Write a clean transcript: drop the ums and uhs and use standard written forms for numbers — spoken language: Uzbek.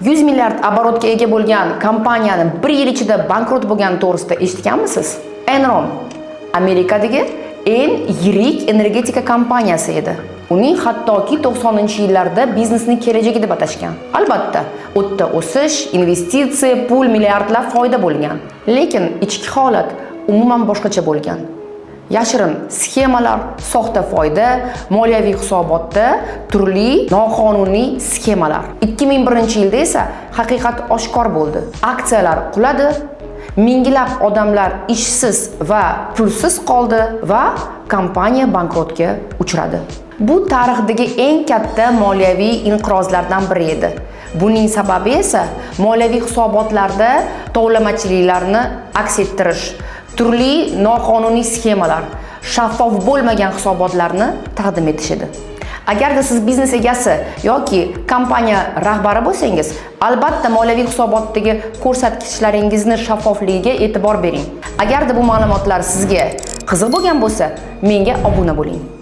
100 milliard оборотga ega bo'lgan kompaniyani 1 yil ichida bankrot bo'lgani to'g'risida eshitganmisiz? Enron Amerikadagi eng yirik energetika kompaniyasi edi. Uning hattoki 90-yillarda biznesning kelajagi deb atashgan. Albatta, o'tda o'sish, investitsiya, pul, milliardlab foyda bo'lgan. Lekin ichki holat umuman boshqacha bo'lgan. Yashirin sxemalar, soxta foyda, moliyaviy hisobotda turli noqonuniy sxemalar. 2001-yilda esa haqiqat oshkor bo'ldi. Aksiyalar quladi, minglab odamlar ishsiz va pulsiz qoldi va kompaniya bankrotga uchradi. Bu tarixdagi eng katta moliyaviy inqirozlardan biri edi. Buning sababi esa moliyaviy hisobotlarda tovlamachiliklarni aks ettirish, turli noqonuniy sxemalar, shaffof bo'lmagan hisobotlarni taqdim etish edi. Agarda siz biznes egasi yoki kompaniya rahbari bo'lsangiz, albatta moliyaviy hisobotdagi ko'rsatkichlaringizni shaffofligiga e'tibor bering. Agarda bu ma'lumotlar sizga qiziq bo'lgan bo'lsa, menga obuna bo'ling.